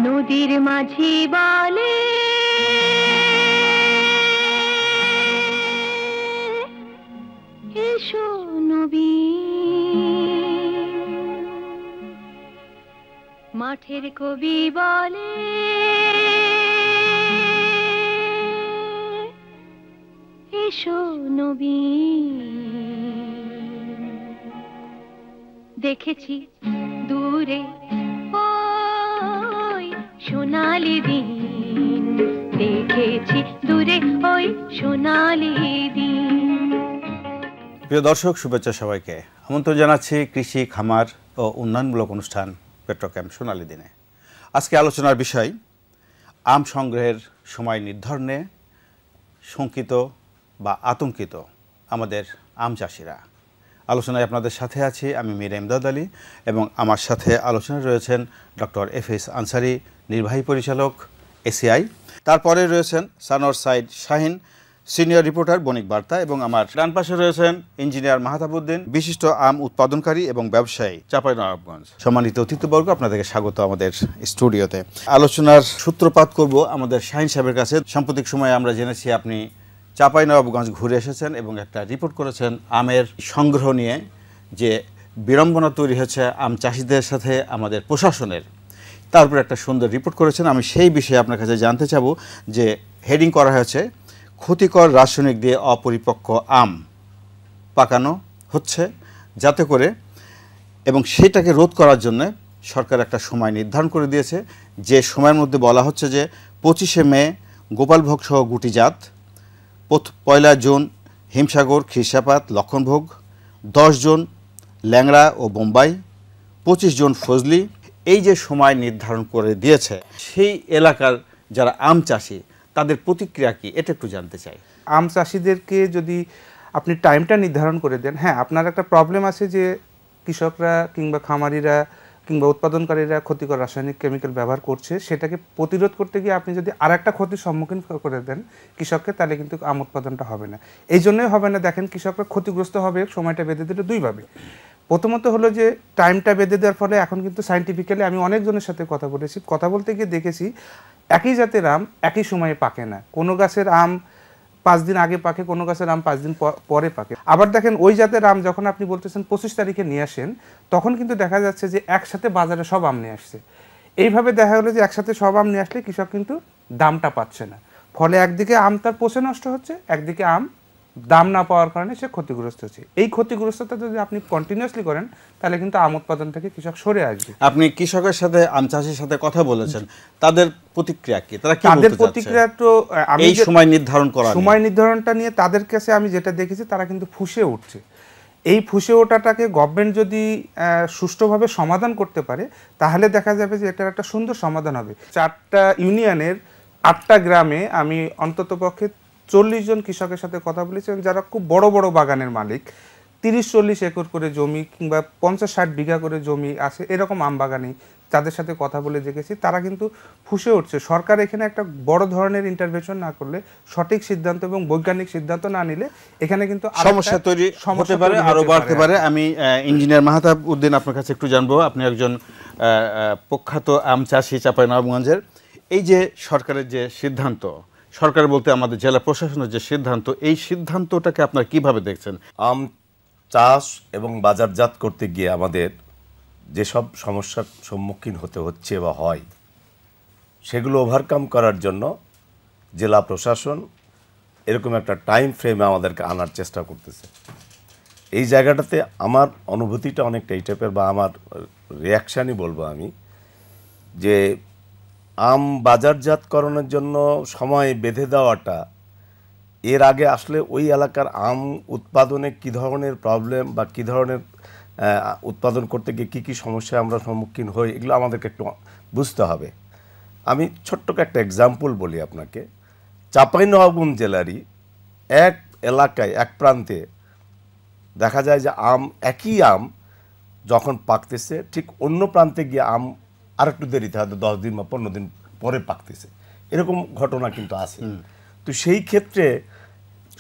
নদীর মাঝি বলে এসো নবী, মাঠের কবি বলে এসো নবী। দেখেছি দূরে ওই সোনালি দিন, দেখেছি দূরে ওই সোনালি দিন। প্রিয় দর্শক, শুভেচ্ছা সবাইকে। আমন্ত্রণ জানাচ্ছি কৃষি, খামার ও উন্নয়নমূলক অনুষ্ঠান পেট্রোক্যাম্প সোনালী দিনে। আজকে আলোচনার বিষয় আম সংগ্রহের সময় নির্ধারণে শঙ্কিত বা আতঙ্কিত আমাদের আম চাষিরা। আলোচনায় আপনাদের সাথে আছি আমি মীর এমদাদ আলী এবং আমার সাথে আলোচনায় রয়েছেন ডক্টর এফএস আনসারী, নির্বাহী পরিচালক এসিআই। তারপরে রয়েছেন সানোয়ার সাইদ শাহিন, সিনিয়র রিপোর্টার বণিক বার্তা, এবং আমার ডান পাশে রয়েছেন ইঞ্জিনিয়ার মাহতাবউদ্দিন, বিশিষ্ট আম উৎপাদনকারী এবং ব্যবসায়ী, চাঁপাইনবাবগঞ্জ। সম্মানিত অতিথিবর্গ, আপনাদেরকে স্বাগত আমাদের স্টুডিওতে। আলোচনার সূত্রপাত করব আমাদের শাহিন সাহেবের কাছে। সাম্প্রতিক সময়ে আমরা জেনেছি আপনি চাঁপাইনবাবগঞ্জ ঘুরে এসেছেন এবং একটা রিপোর্ট করেছেন আমের সংগ্রহ নিয়ে, যে বিড়ম্বনা তৈরি হয়েছে আম চাষিদের সাথে আমাদের প্রশাসনের। তারপর একটা সুন্দর রিপোর্ট করেছেন। আমি সেই বিষয়ে আপনার কাছে জানতে চাব যে হেডিং করা হয়েছে ক্ষতিকর রাসায়নিক দিয়ে অপরিপক্ক আম পাকানো হচ্ছে, যাতে করে এবং সেটাকে রোধ করার জন্য সরকার একটা সময় নির্ধারণ করে দিয়েছে, যে সময়ের মধ্যে বলা হচ্ছে যে 25শে মে গোপালভোগ সহ গুটিজাত, 1 জুন হিমসাগর, খিরসাপাত, লক্ষণভোগ, 10 জুন ল্যাংড়া ও বোম্বাই, 25 জুন ফজলি। এই যে সময় নির্ধারণ করে দিয়েছে, সেই এলাকার যারা আম চাষি তাদের প্রতিক্রিয়া কি, এটা একটু জানতে চাই। আম চাষিদেরকে যদি আপনি টাইমটা নির্ধারণ করে দেন, হ্যাঁ, আপনার একটা প্রবলেম আছে যে কৃষকরা কিংবা খামারিরা কিংবা উৎপাদনকারীরা ক্ষতিকর রাসায়নিক কেমিক্যাল ব্যবহার করছে, সেটাকে প্রতিরোধ করতে গিয়ে আপনি যদি আর একটা ক্ষতির সম্মুখীন করে দেন কৃষককে, তাহলে কিন্তু আম উৎপাদনটা হবে না। এই জন্যই হবে না, দেখেন কৃষকরা ক্ষতিগ্রস্ত হবে সময়টা বেঁধে দিলে দুইভাবে। প্রথমত হলো যে টাইমটা বেঁধে দেওয়ার ফলে এখন কিন্তু সায়েন্টিফিক্যালি আমি অনেকজনের সাথে কথা বলেছি, কথা বলতে গিয়ে দেখেছি একই জাতের আম একই সময়ে পাকে না। কোনো গাছের আম 5 দিন আগে পাকে, কোনো গাছের আম 5 দিন পরে পাকে। আবার দেখেন ওই জাতের আম যখন আপনি বলতেছেন 25 তারিখে নিয়ে আসেন, তখন কিন্তু দেখা যাচ্ছে যে একসাথে বাজারে সব আম নিয়ে আসছে। এইভাবে দেখা গেলো যে একসাথে সব আম নিয়ে আসলে কৃষক কিন্তু দামটা পাচ্ছে না। ফলে একদিকে আম তার পচে নষ্ট হচ্ছে, একদিকে আম দাম না পাওয়ার কারণে সে ক্ষতিগ্রস্ত হচ্ছে। এই ক্ষতিগ্রস্ততা যদি আপনি কন্টিনিউয়াসলি করেন, তাহলে কিন্তু আম উৎপাদন থেকে কৃষক সরে আসবে। আপনি কৃষকের সাথে আম চাষির সাথে কথা বলেছেন, তাদের প্রতিক্রিয়া কি? তারা কি বলতে তাদের চাচ্ছে? প্রতিক্রিয়া তো আমি এই সময় নির্ধারণ করা, সময় নির্ধারণটা নিয়ে তাদের কাছে আমি যেটা দেখেছি, তারা কিন্তু ফুঁসে উঠছে। এই ফুঁসে ওঠাটাকে গভর্নমেন্ট যদি সুষ্ঠুভাবে সমাধান করতে পারে, তাহলে দেখা যাবে যে এটার একটা সুন্দর সমাধান হবে। 4টা ইউনিয়নের 8টা গ্রামে আমি অন্ততপক্ষে 40 জন কৃষকের সাথে কথা বলেছি, যারা খুব বড় বড় বাগানের মালিক, 30-40 একর করে জমি কিংবা 50-60 বিঘা করে জমি আছে, এরকম আম বাগানি, যাদের সাথে কথা বলে দেখেছি, তারা কিন্তু ফুঁসে উঠছে। সরকার এখানে একটা বড় ধরনের ইন্টারভেনশন না করলে, সঠিক সিদ্ধান্ত এবং বৈজ্ঞানিক সিদ্ধান্ত না নিলে, এখানে কিন্তু সমস্যা তৈরি হতে পারে, আরো বাড়তে পারে। আমি ইঞ্জিনিয়ার মাহতাবউদ্দিন আপনার কাছে একটু জানবো, আপনি একজন প্রখ্যাত আম চাষি চাঁপাইনবাবগঞ্জের। এই যে সরকারের যে সিদ্ধান্ত, সরকার বলতে আমাদের জেলা প্রশাসনের যে সিদ্ধান্ত, এই সিদ্ধান্তটাকে আপনারা কিভাবে দেখছেন? আম চাষ এবং বাজারজাত করতে গিয়ে আমাদের যেসব সমস্যার সম্মুখীন হতে হচ্ছে বা হয়, সেগুলো ওভারকাম করার জন্য জেলা প্রশাসন এরকম একটা টাইম ফ্রেমে আমাদেরকে আনার চেষ্টা করতেছে। এই জায়গাটাতে আমার অনুভূতিটা অনেকটা এই টাইপের, বা আমার রিয়াকশানই বলবো আমি, যে আম বাজারজাতকরণের জন্য সময় বেঁধে দেওয়াটা, এর আগে আসলে ওই এলাকার আম উৎপাদনে কী ধরনের প্রবলেম বা কী ধরনের উৎপাদন করতে গিয়ে কী কী সমস্যায় আমরা সম্মুখীন হই, এগুলো আমাদেরকে একটু বুঝতে হবে। আমি ছোট্ট একটা এক্সাম্পল বলি আপনাকে। চাঁপাইনবাবগঞ্জ জেলারই এক এলাকায়, এক প্রান্তে দেখা যায় যে একই আম যখন পাকতেছে, ঠিক অন্য প্রান্তে গিয়ে আম আরেকটু দেরিতে, হয়তো 10 দিন বা 15 দিন পরে পাকতেছে। এরকম ঘটনা কিন্তু আছে। তো সেই ক্ষেত্রে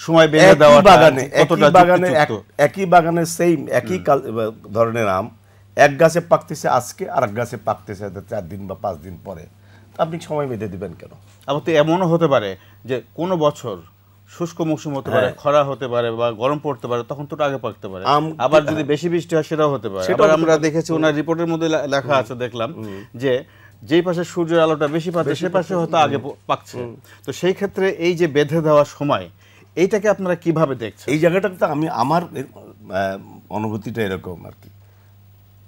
সময় বেঁধে দেওয়া, একই বাগানে সেম একই ধরনের আম এক গাছে পাকতেছে আজকে, আর এক গাছে পাকতেছে 4 দিন বা 5 দিন পরে, তো আপনি সময় বেঁধে দিবেন কেন? আবার তো এমনও হতে পারে যে কোনো বছর শুষ্ক মৌসুম হতে পারে, খরা হতে পারে বা গরম পড়তে পারে, তখন তো আগে পাকতে পারে। আবার যদি বেশি বৃষ্টি হয় সেটাও হতে পারে। আবার আমরা দেখেছি ওনার রিপোর্টের মধ্যে লেখা আছে, দেখলাম যে যেই পাশে সূর্যের আলোটা বেশি পাচ্ছে সে পাশে হয়তো আগে পাকছে। তো সেই ক্ষেত্রে এই যে বেঁধে দেওয়ার সময়, এইটাকে আপনারা কিভাবে দেখছেন? এই জায়গাটাতে আমার অনুভূতিটা এরকম আর কি,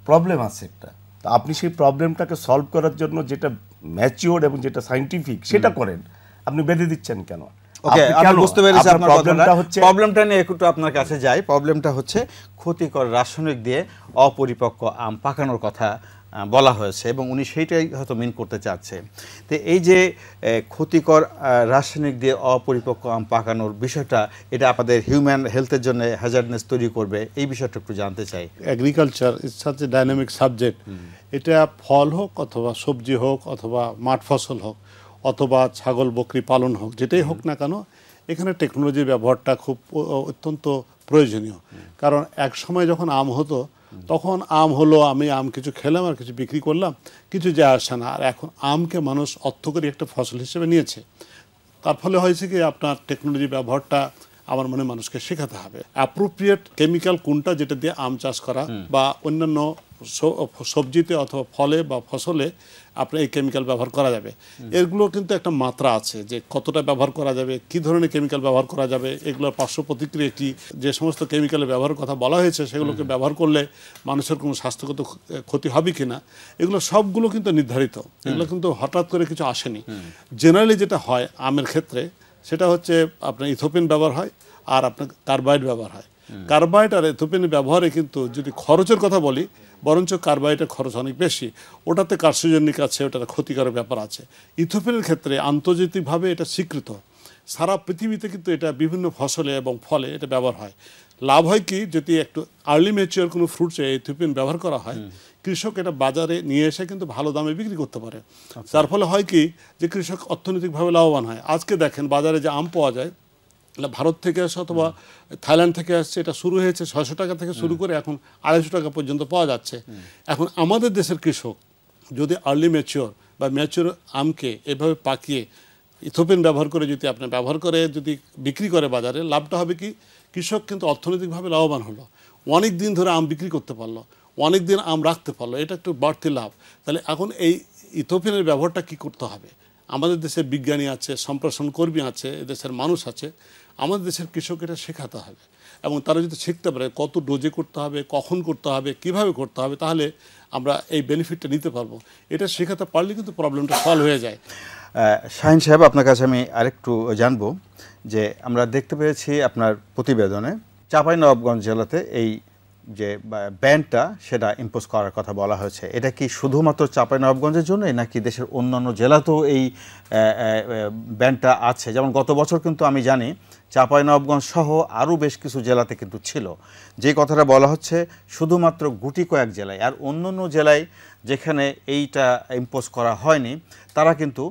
প্রবলেম আছে একটা। তো আপনি সেই প্রবলেমটাকে সলভ করার জন্য যেটা ম্যাচিওর এবং যেটা সায়েন্টিফিক সেটা করেন, আপনি বেঁধে দিচ্ছেন কেন? ওকে, আমি বুঝতে পেরেছি আপনার প্রবলেমটা হচ্ছে, প্রবলেমটা নিয়ে একটু আপনার কাছে যাই। প্রবলেমটা হচ্ছে ক্ষতিকর রাসায়নিক দিয়ে অপরিপক্ক আম পাকানোর কথা বলা হয়েছে এবং উনি সেইটাই হয়তো মিন করতে চাচ্ছে। তো এই যে ক্ষতিকর রাসায়নিক দিয়ে অপরিপক্ক আম পাকানোর বিষয়টা, এটা আপনাদের হিউম্যান হেলথের জন্য হ্যাজার্ডনেস তৈরি করবে, এই বিষয়টা একটু জানতে চাই। Agriculture is such a dynamic subject. এটা ফল হোক অথবা সবজি হোক অথবা মাঠ ফসল হোক অথবা ছাগল বকরি পালন হোক, যেটাই হোক না কেন, এখানে টেকনোলজির ব্যবহারটা খুব অত্যন্ত প্রয়োজনীয়। কারণ এক সময় যখন আম হতো তখন আম হলো, আমি আম কিছু খেলাম আর কিছু বিক্রি করলাম, কিছু যায় আসে না। আর এখন আমকে মানুষ অর্থকরী একটা ফসল হিসেবে নিয়েছে। তার ফলে হয়েছে কি, আপনার টেকনোলজি ব্যবহারটা আমার মনে মানুষকে শেখাতে হবে। অ্যাপ্রোপ্রিয়েট কেমিক্যাল কোনটা, যেটা দিয়ে আম চাষ করা বা অন্যান্য সবজিতে অথবা ফলে বা ফসলে আপনার এই কেমিক্যাল ব্যবহার করা যাবে, এগুলো কিন্তু একটা মাত্রা আছে যে কতটা ব্যবহার করা যাবে, কি ধরনের কেমিক্যাল ব্যবহার করা যাবে, এগুলোর পার্শ্ব প্রতিক্রিয়া কি, যে সমস্ত কেমিক্যালের ব্যবহারের কথা বলা হয়েছে সেগুলোকে ব্যবহার করলে মানুষের কোনো স্বাস্থ্যগত ক্ষতি হবে কি না, এগুলো সবগুলো কিন্তু নির্ধারিত। এগুলো কিন্তু হঠাৎ করে কিছু আসেনি। জেনারেলি যেটা হয় আমের ক্ষেত্রে, সেটা হচ্ছে আপনার ইথোপিন ব্যবহার হয় আর আপনার কার্বাইড ব্যবহার হয়। কার্বাইড আর ইথোপিনের ব্যবহারে কিন্তু যদি খরচের কথা বলি, বরঞ্চ কার্বাইডের খরচ অনেক বেশি, ওটাতে কার্সিনোজেনিক আছে, ওটাতে ক্ষতিকারক ব্যাপার আছে। ইথোপিনের ক্ষেত্রে আন্তর্জাতিকভাবে এটা স্বীকৃত, সারা পৃথিবীতে কিন্তু এটা বিভিন্ন ফসলে এবং ফলে এটা ব্যবহার হয়। লাভ হয় কি, যদি একটু আর্লি ম্যাচিওর কোনো ফ্রুটসে ইথোপিন ব্যবহার করা হয়, কৃষক এটা বাজারে নিয়ে এসে কিন্তু ভালো দামে বিক্রি করতে পারে। যার ফলে হয় কি, যে কৃষক অর্থনৈতিকভাবে লাভবান হয়। আজকে দেখেন বাজারে যে আম পাওয়া যায়, ভারত থেকে আসে অথবা থাইল্যান্ড থেকে আসছে, এটা শুরু হয়েছে 600 টাকা থেকে শুরু করে এখন 250 টাকা পর্যন্ত পাওয়া যাচ্ছে। এখন আমাদের দেশের কৃষক যদি আর্লি ম্যাচিওর বা ম্যাচিওর আমকে এভাবে পাকিয়ে ইথোপিন ব্যবহার করে যদি আপনি ব্যবহার করে যদি বিক্রি করে বাজারে, লাভটা হবে কি, কৃষক কিন্তু অর্থনৈতিকভাবে লাভবান হলো, অনেক দিন ধরে আম বিক্রি করতে পারলো, অনেক দিন আম রাখতে পারলো, এটা একটু বাড়তি লাভ। তাহলে এখন এই ইথোপিনের ব্যবহারটা কি করতে হবে? আমাদের দেশের বিজ্ঞানী আছে, সম্প্রসারণ কর্মী আছে, দেশের মানুষ আছে, আমাদের দেশের কৃষক এটা শেখাতে হবে। এবং তারা যদি শিখতে পারে কত ডোজে করতে হবে, কখন করতে হবে, কিভাবে করতে হবে, তাহলে আমরা এই বেনিফিটটা নিতে পারবো। এটা শেখাতে পারলে কিন্তু প্রবলেমটা সলভ হয়ে যায়। শাহিন সাহেব, আপনার কাছে আমি আরেকটু জানবো যে আমরা দেখতে পেয়েছি আপনার প্রতিবেদনে চাঁপাইনবাবগঞ্জ জেলাতে এই যে ব্যানটা সেটা ইম্পোজ করার কথা বলা হয়েছে। এটা কি শুধুমাত্র চাঁপাইনবাবগঞ্জের জন্যই নাকি দেশের অন্যান্য জেলাতেও এই ব্যানটা আছে? যেমন গত বছর কিন্তু আমি জানি চাঁপাইনবাবগঞ্জ সহ আরও বেশ কিছু জেলাতে কিন্তু ছিল। যে কথাটা বলা হচ্ছে শুধুমাত্র গুটি কয়েক জেলায়, আর অন্যান্য জেলায় যেখানে এইটা ইম্পোজ করা হয়নি তারা কিন্তু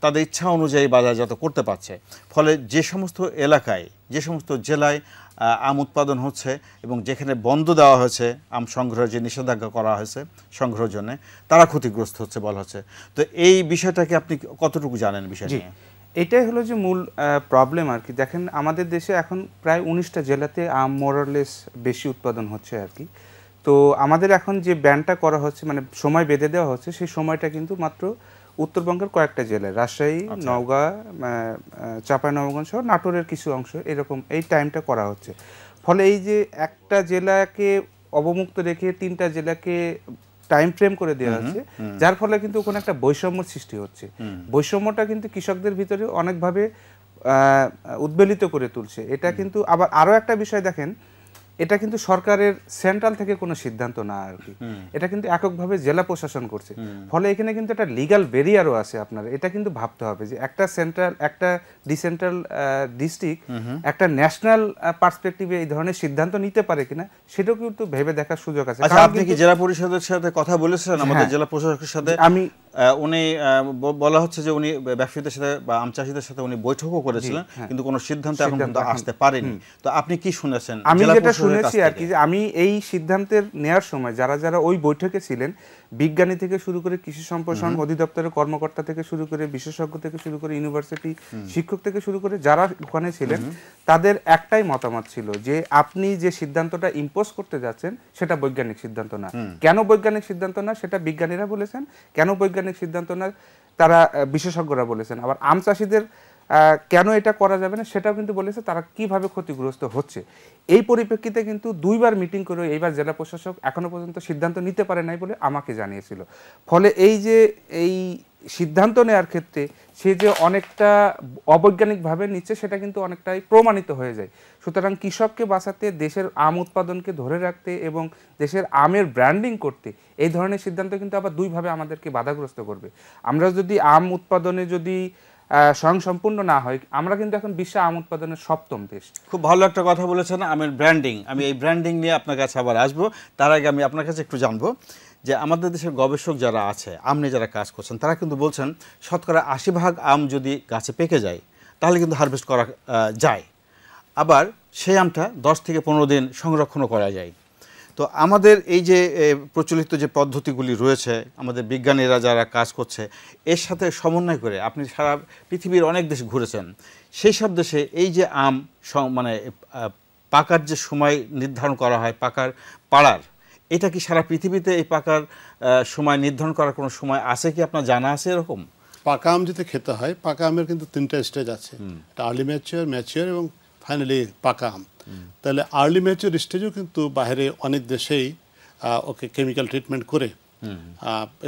তাদের ইচ্ছা অনুযায়ী বাজারজাত করতে পারছে। ফলে যে সমস্ত এলাকায়, যে সমস্ত জেলায় আম উৎপাদন হচ্ছে এবং যেখানে বন্ধ দেওয়া হয়েছে আম সংগ্রহের, যে নিষেধাজ্ঞা করা হয়েছে সংগ্রহের জন্য, তারা ক্ষতিগ্রস্ত হচ্ছে বলা হচ্ছে। তো এই বিষয়টাকে আপনি কতটুকু জানেন বিষয় নিয়ে? এটাই হলো যে মূল প্রবলেম আর কি। দেখেন আমাদের দেশে এখন প্রায় 19টা জেলাতে আম মোরলেস বেশি উৎপাদন হচ্ছে আর কি। তো আমাদের এখন যে ব্যানটা করা হচ্ছে, মানে সময় বেঁধে দেওয়া হচ্ছে, সেই সময়টা কিন্তু মাত্র উত্তরবঙ্গের কয়েকটা জেলায়, রাজশাহী, নওগাঁ, চাঁপাইনবাবগঞ্জ সহ নাটোরের কিছু অংশ, এরকম এই টাইমটা করা হচ্ছে। ফলে এই যে একটা জেলাকে অবমুক্ত রেখে 3টা জেলাকে টাইম ফ্রেম করে দেওয়া হচ্ছে, যার ফলে কিন্তু ওখানে একটা বৈষম্যর সৃষ্টি হচ্ছে। বৈষম্যটা কিন্তু কৃষকদের ভিতরে অনেকভাবে উদ্বেলিত করে তুলছে। এটা কিন্তু আবার আরও একটা বিষয় দেখেন, এটা কিন্তু সরকারের সেন্ট্রাল থেকে কোনো সিদ্ধান্ত না আর কি, এটা কিন্তু এককভাবে জেলা প্রশাসন করছে। ফলে এখানে কিন্তু একটা লিগ্যাল ব্যারিয়ারও আছে আপনার। এটা কিন্তু ভাবতে হবে যে একটা সেন্ট্রাল, একটা ডিসেন্ট্রাল ডিস্ট্রিক্ট একটা ন্যাশনাল পার্সপেক্টিভে এই ধরনের সিদ্ধান্ত নিতে পারে কিনা, সেটাও কিন্তু ভেবে দেখার সুযোগ আছে। আচ্ছা, আপনি কি জেলা পরিষদের সাথে কথা বলেছিলেন, আমাদের জেলা প্রশাসকের সাথে? আমি উনি বলা হচ্ছে যে উনি ব্যবসায়ীদের সাথে বা আম চাষীদের সাথে উনি বৈঠকও করেছিলেন, কিন্তু কোনো সিদ্ধান্ত এখন পর্যন্ত আসতে পারেনি। তো আপনি কি শুনেছেন? আমি যেটা শুনেছি আর কি, যে আমি এই সিদ্ধান্তের নেয়ার সময় যারা যারা ওই বৈঠকে ছিলেন, বিজ্ঞানী থেকে শুরু করে কৃষি সম্প্রসারণ অধিদপ্তরের কর্মকর্তা থেকে শুরু করে বিশেষজ্ঞ থেকে শুরু করে ইউনিভার্সিটি শিক্ষক থেকে শুরু করে যারা ওখানে ছিলেন, তাদের একটাই মতামত ছিল যে আপনি যে সিদ্ধান্তটা ইম্পোজ করতে যাচ্ছেন সেটা বৈজ্ঞানিক সিদ্ধান্ত না। কেন বৈজ্ঞানিক সিদ্ধান্ত না সেটা বিজ্ঞানীরা বলেছেন, কেন বৈজ্ঞানিক সিদ্ধান্ত না তারা বিশেষজ্ঞরা বলেছেন। আবার আম চাষীদের কেন এটা করা যাবে না সেটাও কিন্তু বলেছে, তারা কিভাবে ক্ষতিগ্রস্ত হচ্ছে। এই পরিপ্রেক্ষিতে কিন্তু 2বার মিটিং করে এইবার জেলা প্রশাসক এখনো পর্যন্ত সিদ্ধান্ত নিতে পারে নাই বলে আমাকে জানিয়েছিল। ফলে এই যে এই সিদ্ধান্ত নেওয়ার ক্ষেত্রে সে যে অনেকটা অবৈজ্ঞানিকভাবে নিচ্ছে সেটা কিন্তু অনেকটাই প্রমাণিত হয়ে যায়। সুতরাং কৃষককে বাঁচাতে, দেশের আম উৎপাদনকে ধরে রাখতে এবং দেশের আমের ব্র্যান্ডিং করতে এই ধরনের সিদ্ধান্ত কিন্তু আবার দুইভাবে আমাদেরকে বাধাগ্রস্ত করবে। আমরা যদি আম উৎপাদনে যদি স্বয়ংসম্পূর্ণ না হয়, আমরা কিন্তু এখন বিশ্ব আম উৎপাদনের 7ম দেশ। খুব ভালো একটা কথা বলেছেন, আমের ব্র্যান্ডিং। আমি এই ব্র্যান্ডিং নিয়ে আপনার কাছে আবার আসবো। তার আগে আমি আপনার কাছে একটু জানবো যে আমাদের দেশের গবেষক যারা আছে, আম নিয়ে যারা কাজ করছেন, তারা কিন্তু বলছেন 80% আম যদি গাছে পেকে যায় তাহলে কিন্তু হারভেস্ট করা যায়, আবার সেই আমটা 10 থেকে 15 দিন সংরক্ষণও করা যায়। তো আমাদের এই যে প্রচলিত যে পদ্ধতিগুলি রয়েছে, আমাদের বিজ্ঞানীরা যারা কাজ করছে, এর সাথে সমন্বয় করে আপনি সারা পৃথিবীর অনেক দেশ ঘুরেছেন, সেই সব দেশে এই যে আম মানে পাকার যে সময় নির্ধারণ করা হয়, পাড়ার, এটা কি সারা পৃথিবীতে এই পাকার সময় নির্ধারণ করার কোনো সময় আছে কি? আপনার জানা আছে এরকম? পাকা আম যদি খেতে হয়, পাকা আমের কিন্তু 3টা স্টেজ আছে, এটা আর্লি ম্যাচিওর, ম্যাচিওর এবং ফাইনালি পাকা আম। তাহলে আর্লি ম্যাচিওর স্টেজেও কিন্তু বাইরে অনেক দেশেই ওকে কেমিক্যাল ট্রিটমেন্ট করে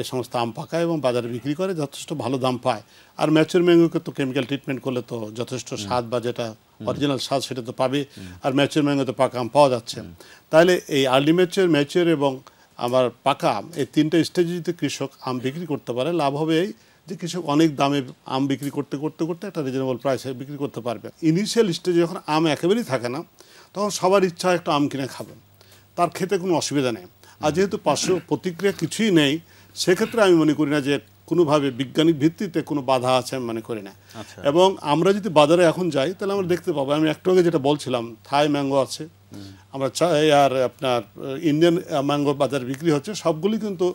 এই সমস্ত আম পাকায় এবং বাজারে বিক্রি করে, যথেষ্ট ভালো দাম পায়। আর ম্যাচিওর ম্যাঙ্গোকে তো কেমিক্যাল ট্রিটমেন্ট করলে তো যথেষ্ট স্বাদ বা যেটা অরিজিনাল স্বাদ সেটা তো পাবে, আর ম্যাচিওর ম্যাঙ্গোতে পাকা আম পাওয়া যাচ্ছে। তাহলে এই আর্লি ম্যাচিওর, ম্যাচিওর এবং আবার পাকা আম, এই 3টা স্টেজে যদি কৃষক আম বিক্রি করতে পারে, লাভ হবে এই যে কৃষক অনেক দামে আম বিক্রি করতে করতে করতে একটা রিজনেবল প্রাইসে বিক্রি করতে পারবে। ইনিশিয়াল স্টেজে যখন আম একেবারেই থাকে না, তখন সবার ইচ্ছা একটা আম কিনে খাবেন, তার খেতে কোনো অসুবিধা নেই। আর যেহেতু পার্শ্ব প্রতিক্রিয়া কিছুই নেই, সেক্ষেত্রে আমি মনে করি না যে কোনোভাবে বৈজ্ঞানিক ভিত্তিতে কোনো বাধা আছে, আমি মনে করি না। এবং আমরা যদি বাজারে এখন যাই তাহলে আমরা দেখতে পাবো, আমি একটু আগে যেটা বলছিলাম, থাই ম্যাঙ্গো আছে, আমরা চাই, আর আপনার ইন্ডিয়ান ম্যাঙ্গো বাজারে বিক্রি হচ্ছে, সবগুলি কিন্তু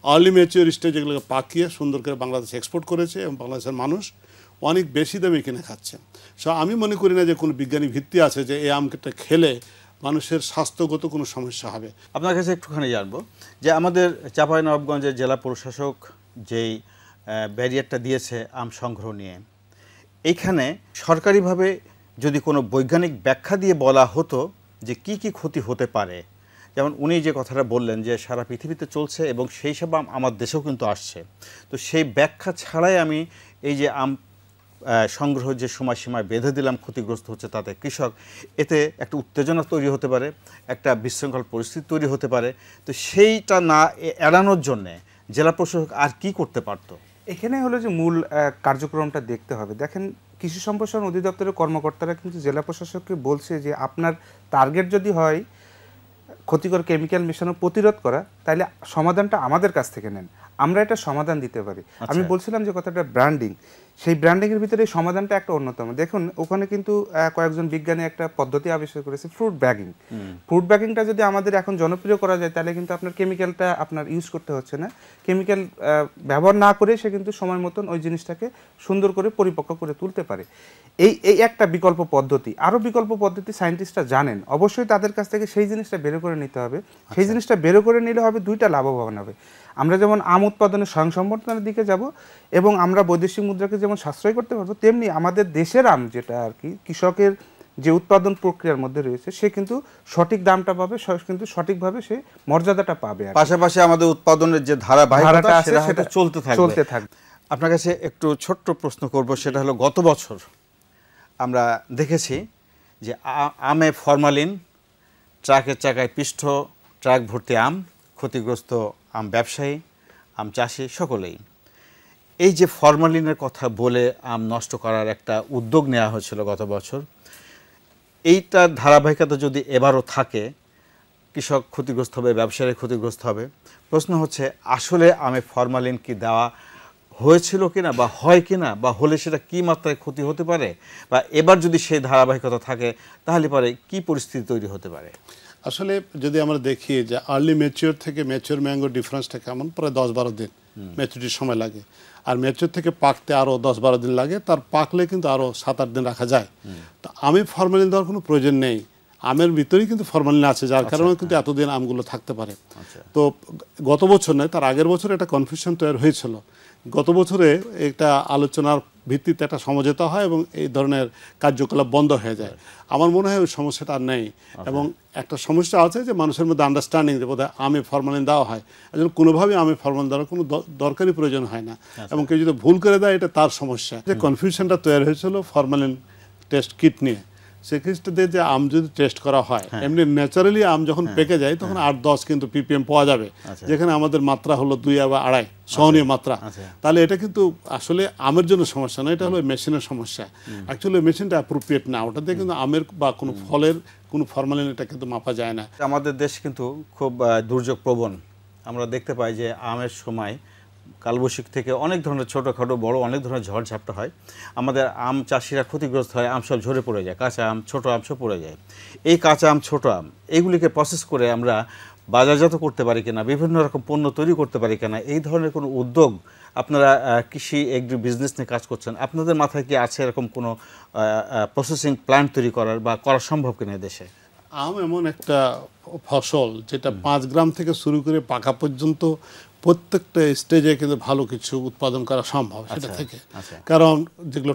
আর্লি ম্যাচিওর স্টেজ, এগুলোকে পাকিয়ে সুন্দর করে বাংলাদেশে এক্সপোর্ট করেছে এবং বাংলাদেশের মানুষ অনেক বেশি দামে কিনে খাচ্ছে। সো আমি মনে করি না যে কোনো বিজ্ঞানিক ভিত্তি আছে যে এই আমটা খেলে মানুষের স্বাস্থ্যগত কোনো সমস্যা হবে। আপনার কাছে একটুখানি জানবো যে আমাদের চাঁপাইনবাবগঞ্জের জেলা প্রশাসক যেই ব্যারিয়ারটা দিয়েছে আম সংগ্রহ নিয়ে, এইখানে সরকারিভাবে যদি কোনো বৈজ্ঞানিক ব্যাখ্যা দিয়ে বলা হতো যে কি কি ক্ষতি হতে পারে, যেমন উনি যে কথাটা বললেন যে সারা পৃথিবীতে চলছে এবং সেই সব আম আমার দেশেও কিন্তু আসছে, তো সেই ব্যাখ্যা ছাড়াই আমি এই যে আম সংগ্রহ যে সময়সীমায় বেঁধে দিলাম, ক্ষতিগ্রস্ত হচ্ছে তাতে কৃষক, এতে একটা উত্তেজনা তৈরি হতে পারে, একটা বিশৃঙ্খল পরিস্থিতি তৈরি হতে পারে। তো সেইটা না এড়ানোর জন্যে জেলা প্রশাসক আর কি করতে পারত? এখানে হলো যে মূল কার্যক্রমটা দেখতে হবে। দেখেন, কৃষি সম্প্রসারণ অধিদপ্তরের কর্মকর্তারা কিন্তু জেলা প্রশাসককে বলছে যে আপনার টার্গেট যদি হয় ক্ষতিকর কেমিক্যাল মেশানো প্রতিরোধ করা, তাহলে সমাধানটা আমাদের কাছ থেকে নেন, আমরা এটা সমাধান দিতে পারি। আমি বলছিলাম যে কথাটা ব্র্যান্ডিং, সেই ব্র্যান্ডিংয়ের ভিতরে এই সমাধানটা একটা অন্যতম। দেখুন, ওখানে কিন্তু কয়েকজন বিজ্ঞানী একটা পদ্ধতি আবিষ্কার করেছে, ফ্রুট ব্যাগিং। ফ্রুট ব্যাগিংটা যদি আমাদের এখন জনপ্রিয় করা যায়, তাহলে কিন্তু আপনার কেমিক্যালটা আপনার ইউজ করতে হচ্ছে না, কেমিক্যাল ব্যবহার না করে সে কিন্তু সময় মতন ওই জিনিসটাকে সুন্দর করে পরিপক্ক করে তুলতে পারে। এই একটা বিকল্প পদ্ধতি। আরও বিকল্প পদ্ধতি সায়েন্টিস্টরা জানেন, অবশ্যই তাদের কাছ থেকে সেই জিনিসটা বের করে নিতে হবে। সেই জিনিসটা বের করে নিলে হবে দুইটা লাভবান হবে। আমরা যেমন আম উৎপাদনের স্বয়ংসম্পূর্ণতার দিকে যাব এবং আমরা বৈদেশিক মুদ্রাকে যেমন সাশ্রয় করতে পারবো, তেমনি আমাদের দেশের আম যেটা আর কি কৃষকের যে উৎপাদন প্রক্রিয়ার মধ্যে রয়েছে, সে কিন্তু সঠিক দামটা পাবে, কিন্তু সঠিকভাবে সে মর্যাদাটা পাবে। পাশাপাশি আমাদের উৎপাদনের যে ধারাবাহিকতা সেটা চলতে থাকবে। আপনার কাছে একটু ছোট্ট প্রশ্ন করব, সেটা হলো গত বছর আমরা দেখেছি যে আমে ফরমালিন, ট্রাকের চাকায় পিষ্ট ট্রাক ভর্তি আম, ক্ষতিগ্রস্ত আম ব্যবসায়ী, আম চাষি সকলেই। এই যে ফরমালিনের কথা বলে আম নষ্ট করার একটা উদ্যোগ নেওয়া হয়েছিল গত বছর, এইটার ধারাবাহিকতা যদি এবারও থাকে, কৃষক ক্ষতিগ্রস্ত হবে, ব্যবসায়ী ক্ষতিগ্রস্ত হবে। প্রশ্ন হচ্ছে, আসলে আমে ফরমালিন কি দেওয়া হয়েছিল কিনা বা হয় কিনা, বা হলে সেটা কি মাত্রায় ক্ষতি হতে পারে, বা এবার যদি সেই ধারাবাহিকতা থাকে তাহলে পরে কি পরিস্থিতি তৈরি হতে পারে? আসলে যদি আমরা দেখি যে আর্লি ম্যাচিওর থেকে ম্যাচিওর ম্যাঙ্গো ডিফারেন্সটা কেমন, প্রায় 10-12 দিন ম্যাচুরিটির সময় লাগে। আর ম্যাচিওর থেকে পাকতে আরও 10-12 দিন লাগে, তার পাকলে কিন্তু আরও 7-8 দিন রাখা যায়। তো আমি ফরমালিন দেওয়ার কোনো প্রয়োজন নেই, আমের ভিতরেই কিন্তু ফরমালিন আছে, যার কারণে কিন্তু এতদিন আমগুলো থাকতে পারে। তো গত বছর নয়, তার আগের বছর একটা কনফিউশন তৈরি হয়েছিল। গত বছরে একটা আলোচনার ভিত্তিতে একটা সমঝোতা হয় এবং এই ধরনের কার্যকলাপ বন্ধ হয়ে যায়। আমার মনে হয় ওই সমস্যাটা আর নেই। এবং একটা সমস্যা আছে যে মানুষের মধ্যে আন্ডারস্ট্যান্ডিং, যে বোধহয় আমে ফরমালিন দেওয়া হয়, এই কোনোভাবেই আমে ফরমালিন দেওয়ার কোনো দরকারি প্রয়োজন হয় না। এবং কেউ যদি ভুল করে দেয় এটা তার সমস্যা। যে কনফিউশনটা তৈরি হয়েছিল ফরমালিন টেস্ট কিট নিয়ে, সেক্ষেত্রে যে আম যদি টেস্ট করা হয়, এমনি ন্যাচারালি আম যখন পেকে যায় তখন 8-10 কিন্তু পিপিএম পাওয়া যাবে, যেখানে আমাদের মাত্রা হলো 2 বা 2.5 সহনীয় মাত্রা। তাহলে এটা কিন্তু আসলে আমের জন্য সমস্যা না, এটা হলো মেশিনের সমস্যা। অ্যাকচুয়ালি মেশিনটা অ্যাপ্রোপ্রিয়েট না, ওটা দিয়ে কিন্তু আমের বা কোনো ফলের কোনো ফরমালিন এটা কিন্তু মাপা যায় না। আমাদের দেশ কিন্তু খুব দুর্যোগ প্রবণ। আমরা দেখতে পাই যে আমের সময় কালবৈশাখী থেকে অনেক ধরনের ছোটোখাটো বড় অনেক ধরনের ঝড়ঝাপটা হয়, আমাদের আম চাষিরা ক্ষতিগ্রস্ত হয়, আম সব ঝরে পড়ে যায়, কাঁচা আম ছোটো আম সব পড়ে যায়। এই কাঁচা আম ছোটো আম এগুলিকে প্রসেস করে আমরা বাজারজাত করতে পারি কিনা, বিভিন্ন রকম পণ্য তৈরি করতে পারি কিনা, এই ধরনের কোনো উদ্যোগ আপনারা কৃষি এগ্রি বিজনেস নিয়ে কাজ করছেন, আপনাদের মাথায় কি আছে এরকম কোনো প্রসেসিং প্ল্যান্ট তৈরি করার বা করা সম্ভব কিনা দেশে? আম এমন একটা ফসল যেটা 5 গ্রাম থেকে শুরু করে পাকা পর্যন্ত প্রত্যেকটা স্টেজে কিন্তু ভালো কিছু উৎপাদন করা সম্ভব সেটা থেকে। কারণ যেগুলো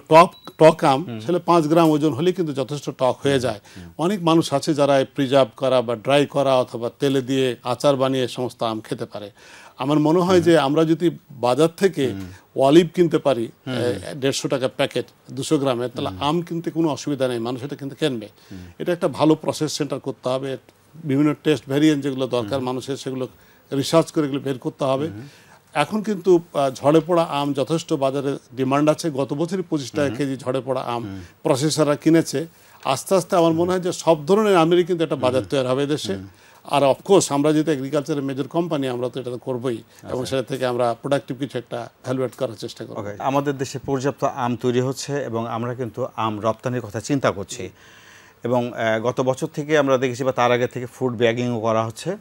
টক আম সেটা 5 গ্রাম ওজন হলে কিন্তু যথেষ্ট টক হয়ে যায়। অনেক মানুষ আছে যারা প্রিজার্ভ করা বা ড্রাই করা অথবা তেলে দিয়ে আচার বানিয়ে সমস্ত আম খেতে পারে। আমার মনে হয় যে আমরা যদি বাজার থেকে অলিভ কিনতে পারি 150 টাকা প্যাকেট 200 গ্রামের, তাহলে আম কিনতে কোনো অসুবিধা নেই, মানুষ এটা কিন্তু কিনবে। এটা একটা ভালো প্রসেস সেন্টার করতে হবে, বিভিন্ন টেস্ট ভ্যারিয়েন্ট যেগুলো দরকার মানুষের সেগুলো রিসার্চ করে এগুলো বের করতে হবে। এখন কিন্তু ঝড়ে পড়া আম যথেষ্ট বাজারে ডিমান্ড আছে। গত বছরই 25 টাকা কেজি ঝড়ে পড়া আম প্রসেসররা কিনেছে। আস্তে আস্তে আমার মনে হয় যে সব ধরনের আমেরই কিন্তু একটা বাজার তৈরি হবে দেশে। আর অফকোর্স আমরা যেহেতু এগ্রিকালচারের মেজর কোম্পানি, আমরা তো এটা করবোই এবং সেটা থেকে আমরা প্রোডাক্টিভ কিছু একটা ভ্যালুয়েট করার চেষ্টা করব। আমাদের দেশে পর্যাপ্ত আম তৈরি হচ্ছে এবং আমরা কিন্তু আম রপ্তানির কথা চিন্তা করছি, এবং গত বছর থেকে আমরা দেখেছি বা তার আগে থেকে ফুড ব্যাগিংও করা হচ্ছে।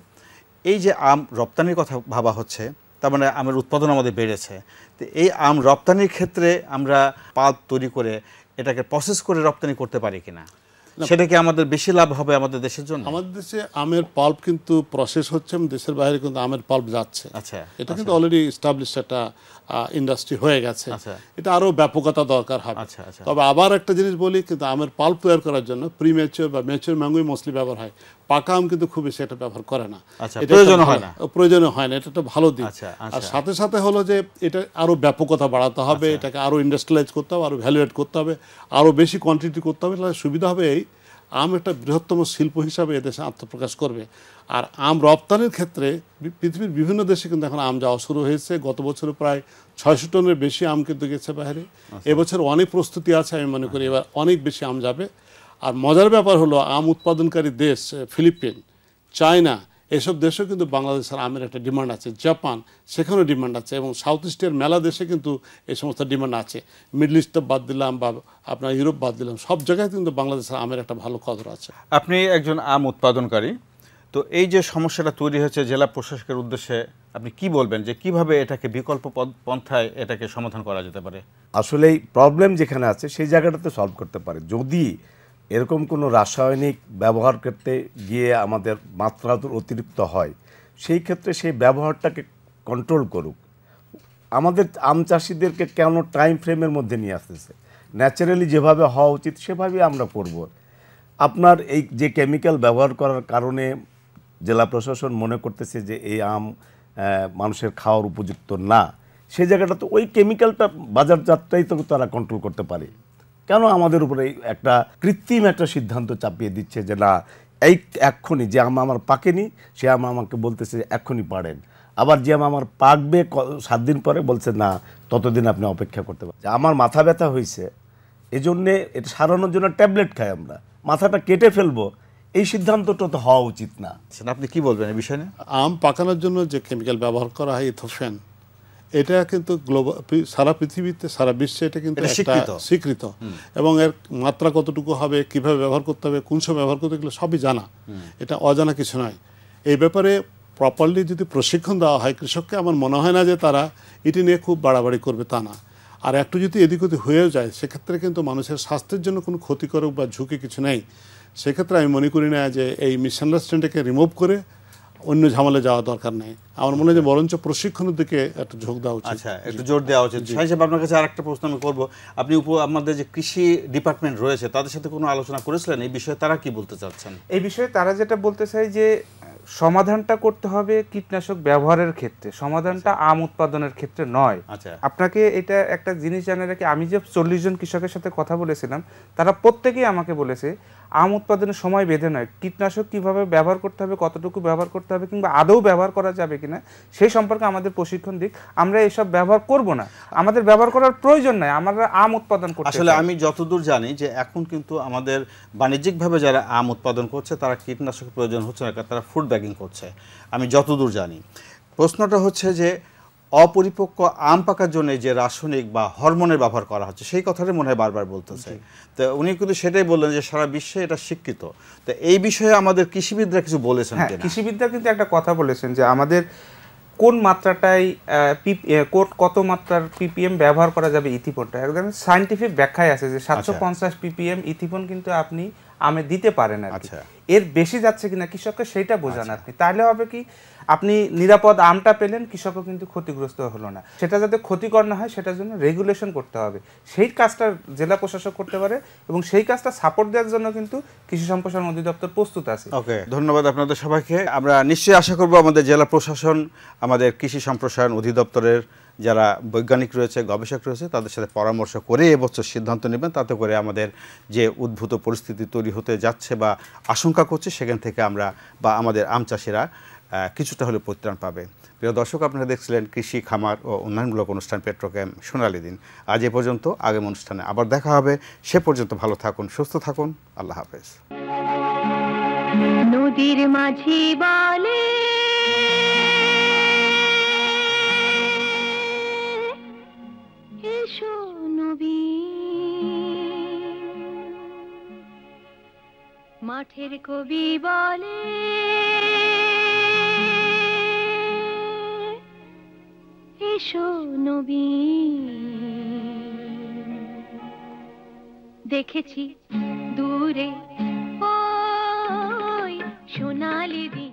এই যে আম রপ্তানির কথা ভাবা হচ্ছে, তার মানে আমের উৎপাদন আমাদের বেড়েছে। তো এই আম রপ্তানির ক্ষেত্রে আমরা পাল্প তৈরি করে এটাকে প্রসেস করে রপ্তানি করতে পারি কিনা, সেটা কি আমাদের বেশি লাভ হবে আমাদের দেশের জন্য? আমাদের দেশে আমের পাল্প কিন্তু প্রসেস হচ্ছে, দেশের বাইরে কিন্তু আমের পাল্প যাচ্ছে। আচ্ছা, এটা কিন্তু অলরেডি এস্টাবলিশ একটা ইন্ডাস্ট্রি হয়ে গেছে। এটা আরও ব্যাপকতা দরকার হবে। তবে আবার একটা জিনিস বলি, কিন্তু আমের পাল্প তৈরি করার জন্য প্রি ম্যাচিওর বা ম্যাচিওর ম্যাঙ্গোই মোস্টলি ব্যবহার হয়, পাকা আম কিন্তু খুব বেশি এটা ব্যবহার করে না, প্রয়োজন হয় না। এটা একটা ভালো দিক। আর সাথে সাথে হলো যে এটা আরও ব্যাপকতা বাড়াতে হবে, এটাকে আরও ইন্ডাস্ট্রিয়ালাইজ করতে হবে, আরও ভ্যালুয়েট করতে হবে, আরও বেশি কোয়ান্টিটি করতে হবে। তাহলে সুবিধা হবে এই আম একটা বৃহত্তম শিল্প হিসাবে এদেশে আত্মপ্রকাশ করবে। আর আম রপ্তানির ক্ষেত্রে পৃথিবীর বিভিন্ন দেশে কিন্তু এখন আম যাওয়া শুরু হয়েছে। গত বছরে প্রায় 600 টনের বেশি আম কিন্তু গেছে বাইরে। এবছর অনেক প্রস্তুতি আছে, আমি মনে করি এবার অনেক বেশি আম যাবে। আর মজার ব্যাপার হলো আম উৎপাদনকারী দেশ ফিলিপিন, চায়না, এসব দেশেও কিন্তু বাংলাদেশের আমের একটা ডিমান্ড আছে। জাপান, সেখানেও ডিমান্ড আছে, এবং সাউথ ইস্টের মেলা দেশে কিন্তু এই সমস্ত ডিমান্ড আছে। মিডল ইস্ট বাদ দিলাম বা আপনার ইউরোপ বাদ দিলাম, সব জায়গায় কিন্তু বাংলাদেশের আমের একটা ভালো কদর আছে। আপনি একজন আম উৎপাদনকারী, তো এই যে সমস্যাটা তৈরি হয়েছে জেলা প্রশাসকের উদ্দেশ্যে আপনি কি বলবেন যে কিভাবে এটাকে বিকল্প পন্থায় এটাকে সমাধান করা যেতে পারে? আসলে এই প্রবলেম যেখানে আছে সেই জায়গাটাতে সলভ করতে পারে যদি এরকম কোনো রাসায়নিক ব্যবহার করতে গিয়ে আমাদের মাত্রা অতিরিক্ত হয়, সেই ক্ষেত্রে সেই ব্যবহারটাকে কন্ট্রোল করুক। আমাদের আম চাষিদেরকে কেন টাইম ফ্রেমের মধ্যে নিয়ে আসতেছে, ন্যাচারালি যেভাবে হওয়া উচিত সেভাবেই আমরা করব। আপনার এই যে কেমিক্যাল ব্যবহার করার কারণে জেলা প্রশাসন মনে করতেছে যে এই আম মানুষের খাওয়ার উপযুক্ত না, সেই জায়গাটা তো ওই কেমিক্যালটা বাজারজাতটাই তো তারা কন্ট্রোল করতে পারে। কেন আমাদের উপরে একটা কৃত্রিম একটা সিদ্ধান্ত চাপিয়ে দিচ্ছে যে না এই এক্ষুনি যে আম আমার পাকেনি সে আম আমাকে বলতেছে এক্ষুনি পারেন, আবার যে আম আমার পাকবে 7 দিন পরে বলছে না ততদিন আপনি অপেক্ষা করতে পারেন। আমার মাথা ব্যথা হয়েছে এই জন্যে এটা সারানোর জন্য ট্যাবলেট খাই, আমরা মাথাটা কেটে ফেলবো, এই সিদ্ধান্তটা তো হওয়া উচিত না। আপনি কি বলবেন এই বিষয়ে? আম পাকানোর জন্য যে কেমিক্যাল ব্যবহার করা হয় ইথোফেন, এটা কিন্তু গ্লোবাল সারা পৃথিবীতে সারা বিশ্বে এটা কিন্তু এটা একটা স্বীকৃত এবং এর মাত্রা কতটুকু হবে, কিভাবে ব্যবহার করতে হবে, কোন সময় ব্যবহার করতে গেলে সবই জানা, এটা অজানা কিছু নয়। এই ব্যাপারে প্রপারলি যদি প্রশিক্ষণ দেওয়া হয় কৃষককে, আমার মনে হয় না যে তারা এটি নিয়ে খুব বাড়াবাড়ি করবে, তা না। আর একটু যদি এদিক ওদিক হয়েও যায় সেক্ষেত্রে কিন্তু মানুষের স্বাস্থ্যের জন্য কোনো ক্ষতিকারক বা ঝুঁকি কিছু নেই। সেক্ষেত্রে আমি মনে করি না যে এই মিসআন্ডারস্ট্যান্ডিংকে রিমুভ করে অন্য ঝামেলা যাওয়া দরকার নেই। আমার মনে হয় যে বরঞ্চ প্রশিক্ষণের দিকে একটু ঝোঁক দেওয়া উচিত। আচ্ছা, একটু জোর দেওয়া উচিত। সাহেব, আপনার কাছে আরেকটা প্রশ্ন আমি করবো। আপনি আমাদের যে কৃষি ডিপার্টমেন্ট রয়েছে তাদের সাথে কোনো আলোচনা করেছিলেন এই বিষয়ে? তারা কি বলতে চাচ্ছেন এই বিষয়ে? তারা যেটা বলতে চায় যে সমাধানটা করতে হবে কীটনাশক ব্যবহারের ক্ষেত্রে, সমাধানটা আম উৎপাদনের ক্ষেত্রে নয়। আচ্ছা, আপনাকে এটা একটা জিনিস জানিয়ে রাখি, আমি যে 40 জন কৃষকের সাথে কথা বলেছিলাম তারা প্রত্যেকেই আমাকে বলেছে আম উৎপাদনের সময় বেঁধে নয়, কীটনাশক কিভাবে ব্যবহার করতে হবে, কতটুকু ব্যবহার করতে হবে, কিংবা আদৌ ব্যবহার করা যাবে কিনা সেই সম্পর্কে আমাদের প্রশিক্ষণ দিক। আমরা এসব ব্যবহার করব না, আমাদের ব্যবহার করার প্রয়োজন নাই, আমরা আম উৎপাদন করতে। আসলে আমি যতদূর জানি যে এখন কিন্তু আমাদের বাণিজ্যিকভাবে যারা আম উৎপাদন করছে তারা কীটনাশকের প্রয়োজন হচ্ছে না, তারা ফুড ব্যাগিং করছে, আমি যতদূর জানি। প্রশ্নটা হচ্ছে যে অপরিপক্ক আম পাকার জন্য যে রাসায়নিক বা হরমোনের ব্যবহার করা হচ্ছে সেই কথাটাই মনে হয় বারবার বলতেছে। তো উনি কিন্তু সেটাই বললেন যে সারা বিশ্বে এটা স্বীকৃত। তো এই বিষয়ে আমাদের কৃষিবিদরা কিছু বলেছেন কিনা? কৃষিবিদরা কিন্তু একটা কথা বলেছেন যে আমাদের কোন মাত্রাটাই কত মাত্রার পিপিএম ব্যবহার করা যাবে ইথিপনটা, একদম সায়েন্টিফিক ব্যাখ্যায় আছে যে 750 পিপিএম ইথিপন কিন্তু আপনি আমে দিতে পারেন আর কি। এর বেশি যাচ্ছে কিনা কৃষককে সেইটা বোঝান আপনি, তাহলে হবে কি আপনি নিরাপদ আমটা পেলেন, কৃষকও কিন্তু ক্ষতিগ্রস্ত হলো না। সেটা যাতে ক্ষতিকর না হয় সেটার জন্য রেগুলেশন করতে হবে, সেই কাজটা জেলা প্রশাসক করতে পারে এবং সেই কাজটা সাপোর্ট দেওয়ার জন্য কিন্তু কৃষি সম্প্রসারণ অধিদপ্তর প্রস্তুত আছে। ওকে, ধন্যবাদ আপনাদের সবাইকে। আমরা নিশ্চয়ই আশা করব আমাদের জেলা প্রশাসন, আমাদের কৃষি সম্প্রসারণ অধিদপ্তরের যারা বৈজ্ঞানিক রয়েছে, গবেষক রয়েছে, তাদের সাথে পরামর্শ করে এবছর সিদ্ধান্ত নেবেন, তাতে করে আমাদের যে উদ্ভূত পরিস্থিতি তৈরি হতে যাচ্ছে বা আশঙ্কা করছে সেখান থেকে আমরা বা আমাদের আম চাষিরা কিছুটা হলে পরিত্রাণ পাবে। প্রিয় দর্শক, আপনারা দেখছিলেন কৃষি, খামার ও উন্নয়নমূলক অনুষ্ঠান পেট্রোক্যাম সোনালী দিন। আজ এ পর্যন্ত, আগামী অনুষ্ঠানে আবার দেখা হবে। সে পর্যন্ত ভালো থাকুন, সুস্থ থাকুন। আল্লাহ হাফেজ। নদীর মাঝি বলে এসো নবী, মাঠের কবি বলে এসো নবী। দেখেছি দূরে ওই সোনালি দিন।